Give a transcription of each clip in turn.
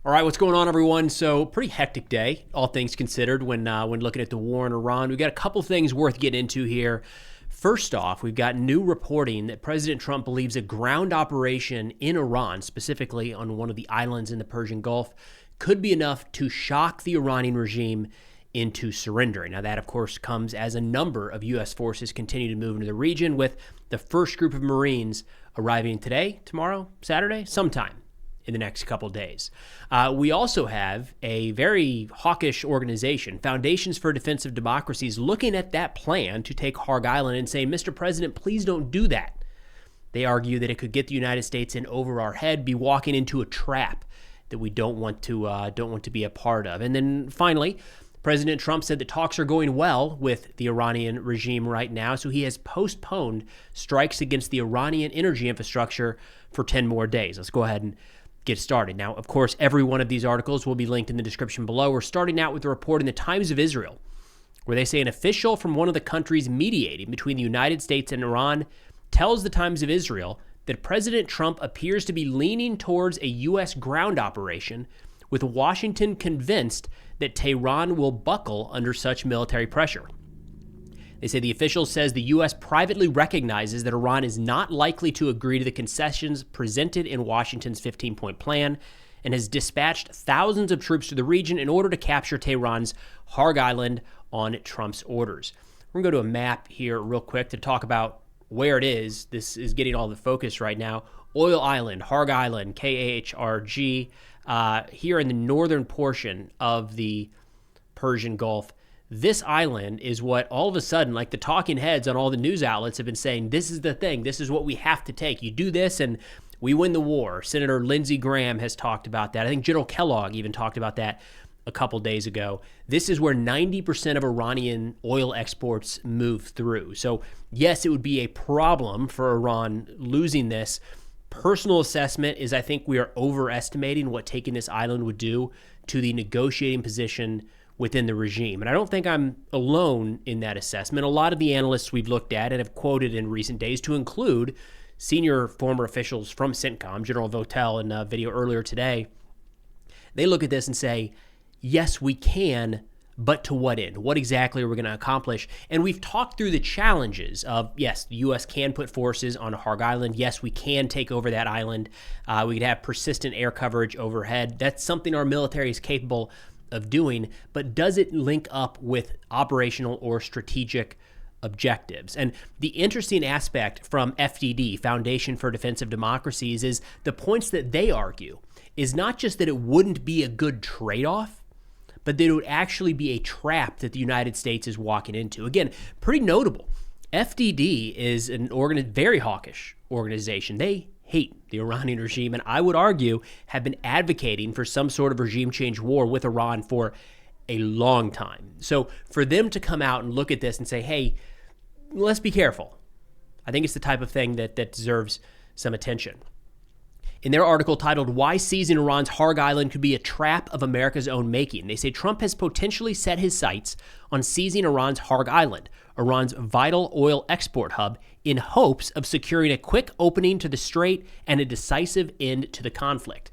All right, what's going on, everyone? So, pretty hectic day, all things considered, when looking at the war in Iran. We've got a couple things worth getting into here. First off, we've got new reporting that President Trump believes a ground operation in Iran, specifically on one of the islands in the Persian Gulf, could be enough to shock the Iranian regime into surrendering. Now, that, of course, comes as a number of U.S. forces continue to move into the region, with the first group of Marines arriving today, tomorrow, Saturday, sometime in the next couple of days. We also have a very hawkish organization, Foundations for Defense of Democracies, looking at that plan to take Kharg Island and saying, Mr. President, please don't do that. They argue that it could get the United States in over our head, be walking into a trap that we don't want to be a part of. And then finally, President Trump said that talks are going well with the Iranian regime right now, so he has postponed strikes against the Iranian energy infrastructure for 10 more days. Let's go ahead and get started. Now, of course, every one of these articles will be linked in the description below. We're starting out with a report in the Times of Israel, where they say an official from one of the countries mediating between the United States and Iran tells the Times of Israel that President Trump appears to be leaning towards a U.S. ground operation, with Washington convinced that Tehran will buckle under such military pressure. They say the official says the U.S. privately recognizes that Iran is not likely to agree to the concessions presented in Washington's 15-point plan and has dispatched thousands of troops to the region in order to capture Tehran's Kharg Island on Trump's orders. We're going to go to a map here real quick to talk about where it is. This is getting all the focus right now. Oil Island, Kharg Island, Kharg, here in the northern portion of the Persian Gulf. This island is what all of a sudden, like the talking heads on all the news outlets have been saying, this is the thing, this is what we have to take. You do this and we win the war. Senator Lindsey Graham has talked about that. I think General Kellogg even talked about that a couple days ago. This is where 90% of Iranian oil exports move through. So yes, it would be a problem for Iran losing this. Personal assessment is I think we are overestimating what taking this island would do to the negotiating position within the regime. And I don't think I'm alone in that assessment. A lot of the analysts we've looked at and have quoted in recent days, to include senior former officials from CENTCOM, General Votel in a video earlier today, they look at this and say, yes, we can, but to what end? What exactly are we going to accomplish? And we've talked through the challenges of, yes, the U.S. can put forces on Kharg Island. Yes, we can take over that island. We could have persistent air coverage overhead. That's something our military is capable of doing, but does it link up with operational or strategic objectives? And the interesting aspect from FDD, Foundation for Defense of Democracies, is the points that they argue is not just that it wouldn't be a good trade-off, but that it would actually be a trap that the United States is walking into. Again, pretty notable. FDD is an very hawkish organization. They hate the Iranian regime, and I would argue have been advocating for some sort of regime change war with Iran for a long time. So for them to come out and look at this and say, hey, let's be careful, I think it's the type of thing that deserves some attention. In their article titled, Why Seizing Iran's Kharg Island Could Be a Trap of America's Own Making, they say Trump has potentially set his sights on seizing Iran's Kharg Island, Iran's vital oil export hub, in hopes of securing a quick opening to the strait and a decisive end to the conflict.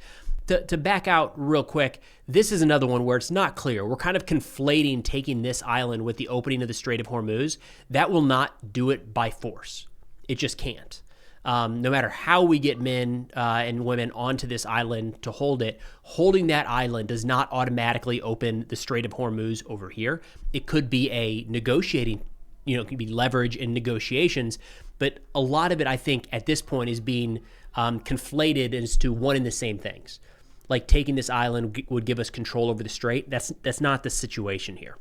To back out real quick, this is another one where it's not clear. We're kind of conflating taking this island with the opening of the Strait of Hormuz. That will not do it by force. It just can't. No matter how we get men and women onto this island to hold it, holding that island does not automatically open the Strait of Hormuz over here. It could be a negotiating, it could be leverage in negotiations, but a lot of it, I think, at this point is being conflated as to one and the same things. Like taking this island would give us control over the strait. That's not the situation here.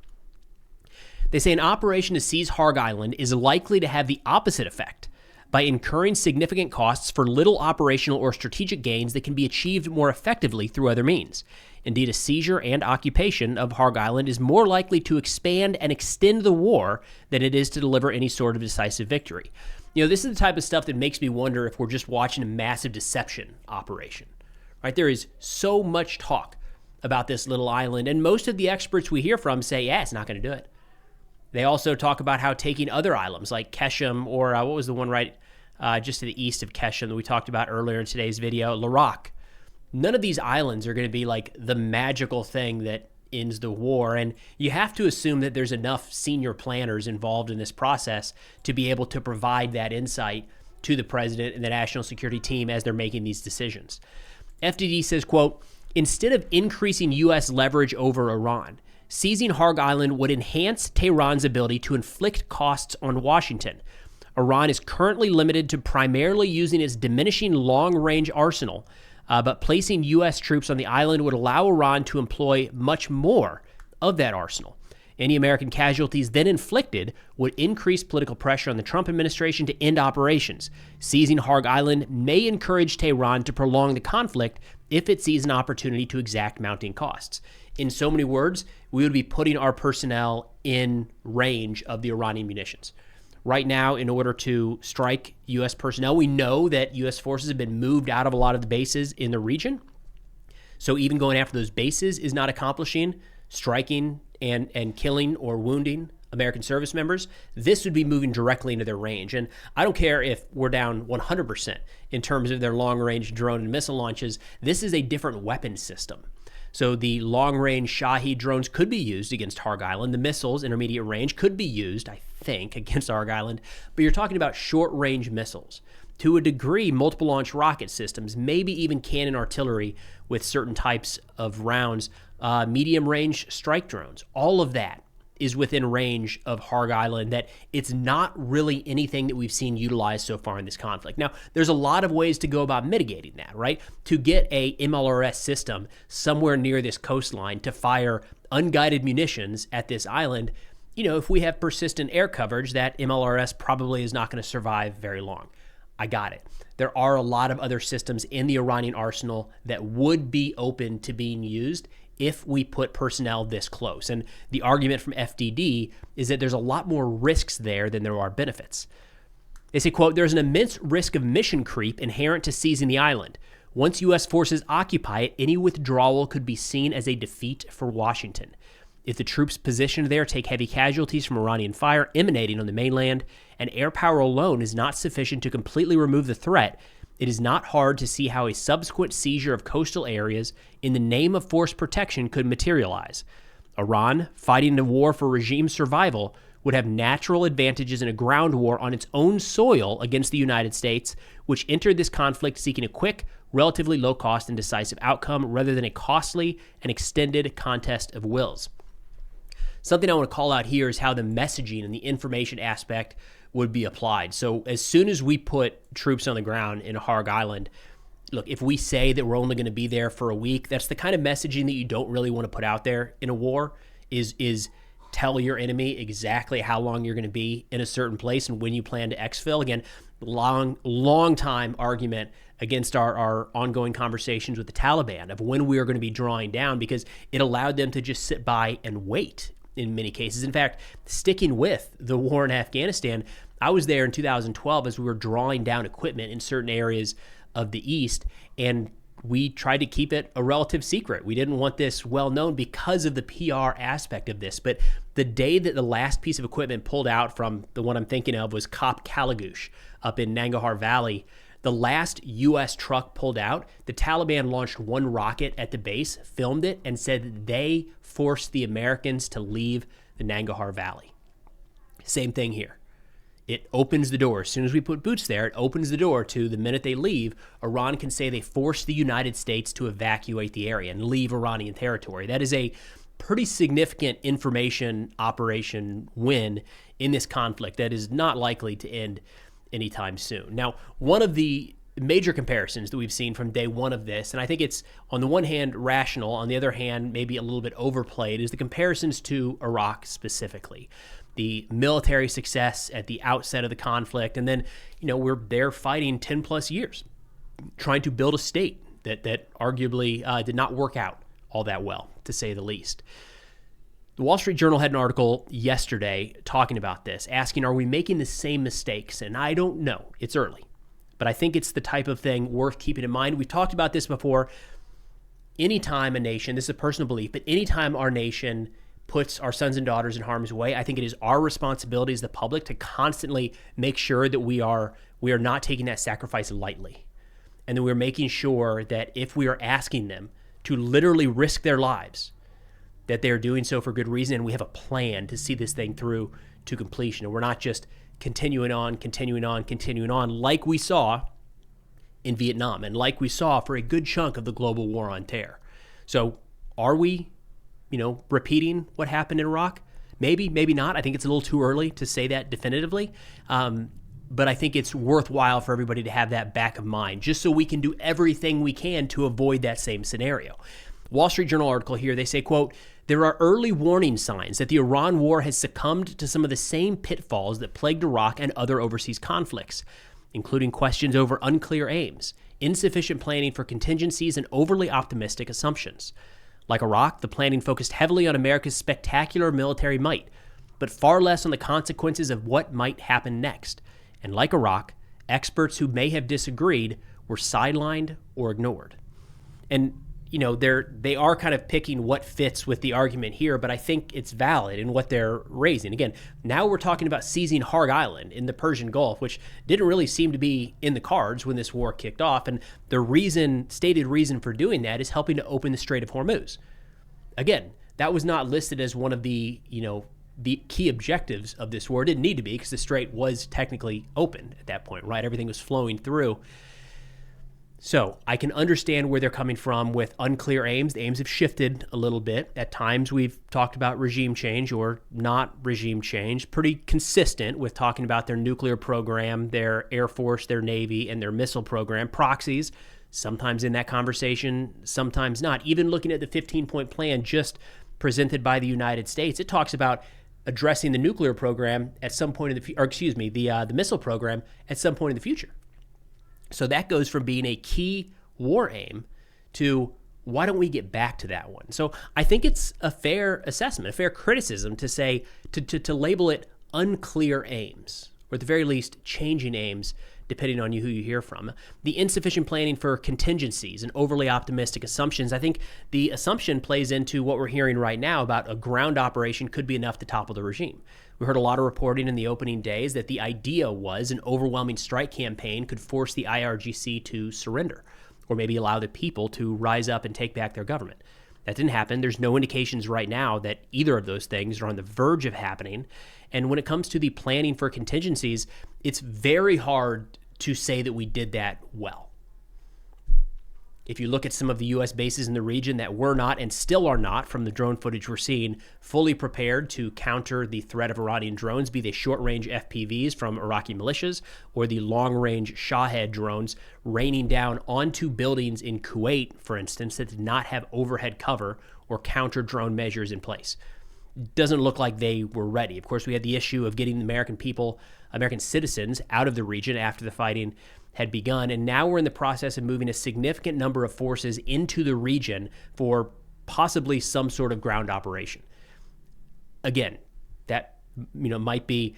They say an operation to seize Kharg Island is likely to have the opposite effect, by incurring significant costs for little operational or strategic gains that can be achieved more effectively through other means. Indeed, a seizure and occupation of Kharg Island is more likely to expand and extend the war than it is to deliver any sort of decisive victory. This is the type of stuff that makes me wonder if we're just watching a massive deception operation. Right? There is so much talk about this little island, and most of the experts we hear from say, yeah, it's not going to do it. They also talk about how taking other islands like Keshem, or what was the one right just to the east of Keshem that we talked about earlier in today's video, Larak, none of these islands are going to be like the magical thing that ends the war. And you have to assume that there's enough senior planners involved in this process to be able to provide that insight to the president and the national security team as they're making these decisions. FDD says, quote, instead of increasing U.S. leverage over Iran, seizing Kharg Island would enhance Tehran's ability to inflict costs on Washington. Iran is currently limited to primarily using its diminishing long-range arsenal, but placing U.S. troops on the island would allow Iran to employ much more of that arsenal. Any American casualties then inflicted would increase political pressure on the Trump administration to end operations. Seizing Kharg Island may encourage Tehran to prolong the conflict if it sees an opportunity to exact mounting costs. In so many words, we would be putting our personnel in range of the Iranian munitions. Right now, in order to strike U.S. personnel, we know that U.S. forces have been moved out of a lot of the bases in the region. So even going after those bases is not accomplishing striking and killing or wounding American service members. This would be moving directly into their range. And I don't care if we're down 100% in terms of their long-range drone and missile launches. This is a different weapon system. So the long-range Shahed drones could be used against Kharg Island. The missiles, intermediate range, could be used, I think, against Kharg Island. But you're talking about short-range missiles. To a degree, multiple launch rocket systems, maybe even cannon artillery with certain types of rounds, medium-range strike drones. All of that is within range of Kharg Island, that it's not really anything that we've seen utilized so far in this conflict. Now, there's a lot of ways to go about mitigating that, right? To get a MLRS system somewhere near this coastline to fire unguided munitions at this island, if we have persistent air coverage, that MLRS probably is not going to survive very long. I got it. There are a lot of other systems in the Iranian arsenal that would be open to being used if we put personnel this close. And the argument from FDD is that there's a lot more risks there than there are benefits. They say, quote, there's an immense risk of mission creep inherent to seizing the island. Once U.S. forces occupy it, any withdrawal could be seen as a defeat for Washington. If the troops positioned there take heavy casualties from Iranian fire emanating on the mainland, and air power alone is not sufficient to completely remove the threat, it is not hard to see how a subsequent seizure of coastal areas in the name of force protection could materialize. Iran, fighting the war for regime survival, would have natural advantages in a ground war on its own soil against the United States, which entered this conflict seeking a quick, relatively low-cost and decisive outcome rather than a costly and extended contest of wills. Something I want to call out here is how the messaging and the information aspect would be applied. So as soon as we put troops on the ground in Kharg Island, look, if we say that we're only going to be there for a week, that's the kind of messaging that you don't really want to put out there in a war, is tell your enemy exactly how long you're going to be in a certain place and when you plan to exfil. Again, long time argument against our ongoing conversations with the Taliban of when we are going to be drawing down, because it allowed them to just sit by and wait in many cases. In fact, sticking with the war in Afghanistan, I was there in 2012 as we were drawing down equipment in certain areas of the East, and we tried to keep it a relative secret. We didn't want this well known because of the PR aspect of this. But the day that the last piece of equipment pulled out from the one I'm thinking of was Kop Kalagoosh up in Nangarhar Valley, the last U.S. truck pulled out, the Taliban launched one rocket at the base, filmed it, and said that they forced the Americans to leave the Nangarhar Valley. Same thing here. It opens the door. As soon as we put boots there, it opens the door to the minute they leave, Iran can say they forced the United States to evacuate the area and leave Iranian territory. That is a pretty significant information operation win in this conflict that is not likely to end anytime soon. Now, one of the major comparisons that we've seen from day one of this, and I think it's on the one hand rational, on the other hand maybe a little bit overplayed, is the comparisons to Iraq specifically. The military success at the outset of the conflict, and then, we're there fighting 10 plus years, trying to build a state that arguably did not work out all that well, to say the least. The Wall Street Journal had an article yesterday talking about this, asking, are we making the same mistakes? And I don't know. It's early. But I think it's the type of thing worth keeping in mind. We've talked about this before. Anytime a nation, this is a personal belief, but anytime our nation puts our sons and daughters in harm's way, I think it is our responsibility as the public to constantly make sure that we are not taking that sacrifice lightly. And then we're making sure that if we are asking them to literally risk their lives, that they're doing so for good reason, and we have a plan to see this thing through to completion. And we're not just continuing on like we saw in Vietnam and like we saw for a good chunk of the global war on terror. So are we, repeating what happened in Iraq? Maybe, maybe not. I think it's a little too early to say that definitively. But I think it's worthwhile for everybody to have that back of mind, just so we can do everything we can to avoid that same scenario. Wall Street Journal article here, they say, quote, "There are early warning signs that the Iran war has succumbed to some of the same pitfalls that plagued Iraq and other overseas conflicts, including questions over unclear aims, insufficient planning for contingencies, and overly optimistic assumptions. Like Iraq, the planning focused heavily on America's spectacular military might, but far less on the consequences of what might happen next. And like Iraq, experts who may have disagreed were sidelined or ignored." And they are kind of picking what fits with the argument here, but I think it's valid in what they're raising. Again, now we're talking about seizing Kharg Island in the Persian Gulf, which didn't really seem to be in the cards when this war kicked off. And the stated reason for doing that is helping to open the Strait of Hormuz. Again, that was not listed as one of the key objectives of this war. It didn't need to be, because the strait was technically open at that point, right? Everything was flowing through. So I can understand where they're coming from with unclear aims. The aims have shifted a little bit. At times we've talked about regime change or not regime change, pretty consistent with talking about their nuclear program, their Air Force, their Navy, and their missile program, proxies, sometimes in that conversation, sometimes not. Even looking at the 15-point plan just presented by the United States, it talks about addressing the nuclear program at some point in the missile program at some point in the future. So that goes from being a key war aim to why don't we get back to that one? So I think it's a fair assessment, a fair criticism to say, to label it unclear aims, or at the very least changing aims, depending on who you hear from. The insufficient planning for contingencies and overly optimistic assumptions. I think the assumption plays into what we're hearing right now about a ground operation could be enough to topple the regime. We heard a lot of reporting in the opening days that the idea was an overwhelming strike campaign could force the IRGC to surrender, or maybe allow the people to rise up and take back their government. That didn't happen. There's no indications right now that either of those things are on the verge of happening. And when it comes to the planning for contingencies, it's very hard to say that we did that well. If you look at some of the U.S. bases in the region that were not and still are not, from the drone footage we're seeing, fully prepared to counter the threat of Iranian drones, be they short-range FPVs from Iraqi militias or the long-range Shahed drones raining down onto buildings in Kuwait, for instance, that did not have overhead cover or counter-drone measures in place. Doesn't look like they were ready. Of course, we had the issue of getting the American citizens out of the region after the fighting had begun, and now we're in the process of moving a significant number of forces into the region for possibly some sort of ground operation. Again, that might be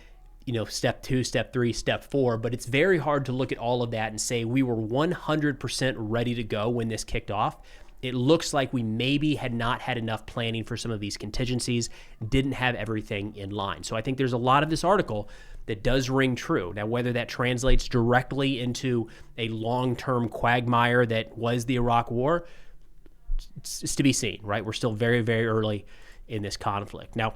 step 2, step 3, step 4, but it's very hard to look at all of that and say we were 100% ready to go when this kicked off. It looks like we maybe had not had enough planning for some of these contingencies, didn't have everything in line. So I think there's a lot of this article that does ring true. Now, whether that translates directly into a long-term quagmire that was the Iraq War, it's to be seen, right? We're still very, very early in this conflict. Now,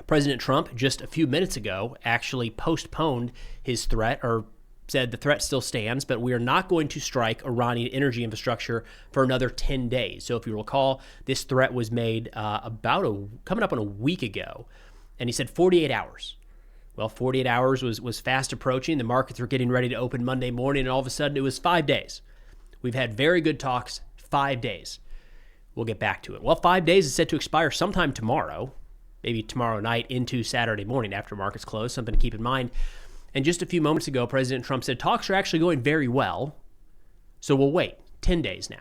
President Trump, just a few minutes ago, actually postponed his threat, or said the threat still stands, but we are not going to strike Iranian energy infrastructure for another 10 days. So if you recall, this threat was made coming up on a week ago, and he said 48 hours. Well, 48 hours was fast approaching. The markets were getting ready to open Monday morning, and all of a sudden it was 5 days. We've had very good talks, 5 days. We'll get back to it. Well, 5 days is set to expire sometime tomorrow, maybe tomorrow night into Saturday morning after markets close, something to keep in mind. And just a few moments ago, President Trump said talks are actually going very well, so we'll wait 10 days now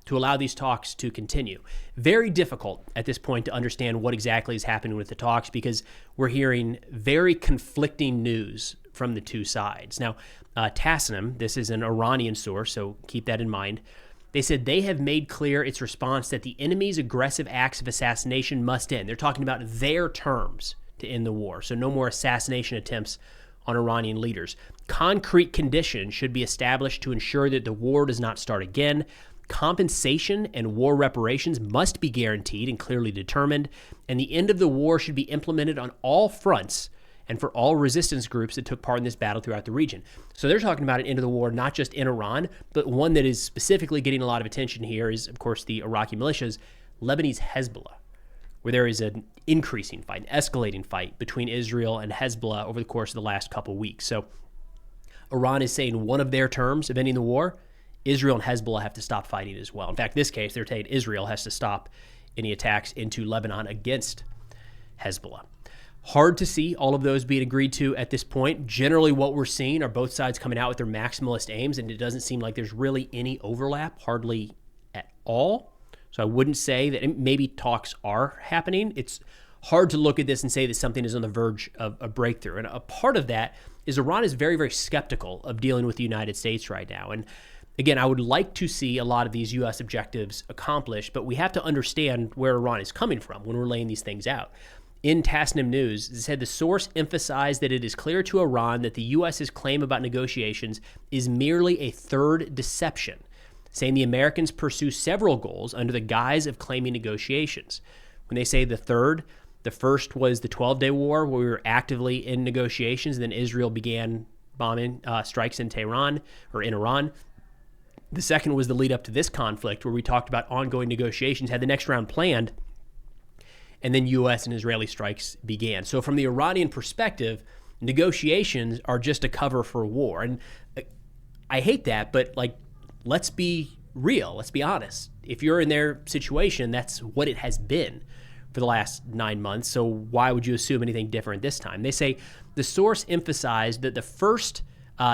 to allow these talks to continue. Very difficult at this point to understand what exactly is happening with the talks, because we're hearing very conflicting news from the two sides. Now, Tasnim, this is an Iranian source, so keep that in mind. They said they have made clear its response that the enemy's aggressive acts of assassination must end. They're talking about their terms to end the war, so no more assassination attempts on Iranian leaders. Concrete conditions should be established to ensure that the war does not start again. Compensation and war reparations must be guaranteed and clearly determined, and the end of the war should be implemented on all fronts and for all resistance groups that took part in this battle throughout the region. So they're talking about an end of the war, not just in Iran, but one that is specifically getting a lot of attention here is, of course, the Iraqi militias, Lebanese Hezbollah, where there is an increasing fight, an escalating fight between Israel and Hezbollah over the course of the last couple of weeks. So Iran is saying one of their terms of ending the war, Israel and Hezbollah have to stop fighting as well. In fact, this case, they're saying Israel has to stop any attacks into Lebanon against Hezbollah. Hard to see all of those being agreed to at this point. Generally, what we're seeing are both sides coming out with their maximalist aims, and it doesn't seem like there's really any overlap, hardly at all. So I wouldn't say that maybe talks are happening. It's hard to look at this and say that something is on the verge of a breakthrough. And a part of that is Iran is very, very skeptical of dealing with the United States right now. And again, I would like to see a lot of these U.S. objectives accomplished, but we have to understand where Iran is coming from when we're laying these things out. In Tasnim News, it said the source emphasized that it is clear to Iran that the U.S.'s claim about negotiations is merely a third deception, saying the Americans pursue several goals under the guise of claiming negotiations. When they say the third, the first was the 12-day war, where we were actively in negotiations, and then Israel began bombing strikes in Tehran or in Iran. The second was the lead up to this conflict, where we talked about ongoing negotiations, had the next round planned, and then U.S. and Israeli strikes began. So from the Iranian perspective, negotiations are just a cover for war. And I hate that, but let's be real. Let's be honest. If you're in their situation, that's what it has been for the last 9 months. So why would you assume anything different this time? They say the source emphasized that the first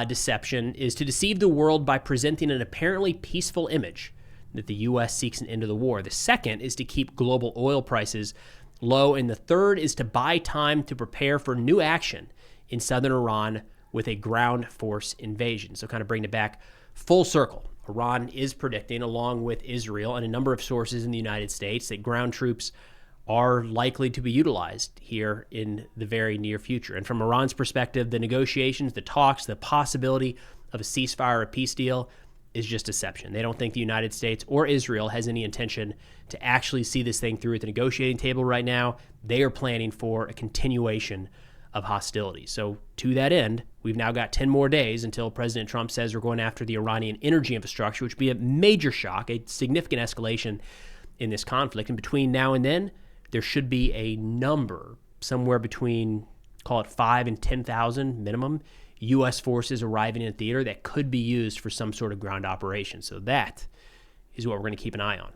deception is to deceive the world by presenting an apparently peaceful image that the U.S. seeks an end of the war. The second is to keep global oil prices low. And the third is to buy time to prepare for new action in southern Iran with a ground force invasion. So kind of bring it back full circle. Iran is predicting, along with Israel and a number of sources in the United States, that ground troops are likely to be utilized here in the very near future. And from Iran's perspective, the negotiations, the talks, the possibility of a ceasefire or a peace deal is just deception. They don't think the United States or Israel has any intention to actually see this thing through at the negotiating table right now. They are planning for a continuation of hostilities. So to that end, we've now got 10 more days until President Trump says we're going after the Iranian energy infrastructure, which would be a major shock, a significant escalation in this conflict. And between now and then, there should be a number, somewhere between, call it 5 and 10,000 minimum, U.S. forces arriving in theater that could be used for some sort of ground operation. So that is what we're going to keep an eye on.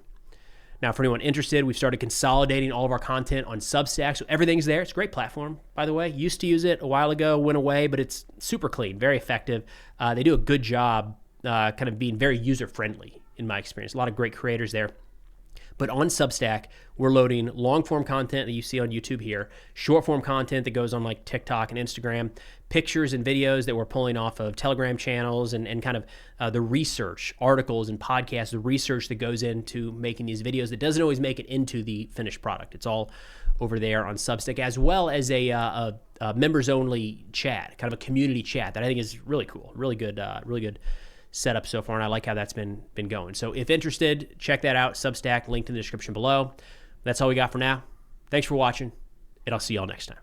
Now, for anyone interested, we've started consolidating all of our content on Substack. So everything's there. It's a great platform, by the way. Used to use it a while ago, went away, but it's super clean, very effective. They do a good job kind of being very user-friendly, in my experience. A lot of great creators there. But on Substack, we're loading long-form content that you see on YouTube here, short-form content that goes on like TikTok and Instagram, pictures and videos that we're pulling off of Telegram channels, and kind of the research, articles and podcasts, the research that goes into making these videos that doesn't always make it into the finished product. It's all over there on Substack, as well as a members-only chat, kind of a community chat that I think is really cool, really good setup so far, and I like how that's been going. So if interested, check that out. Substack, linked in the description below. That's all we got for now. Thanks for watching, and I'll see y'all next time.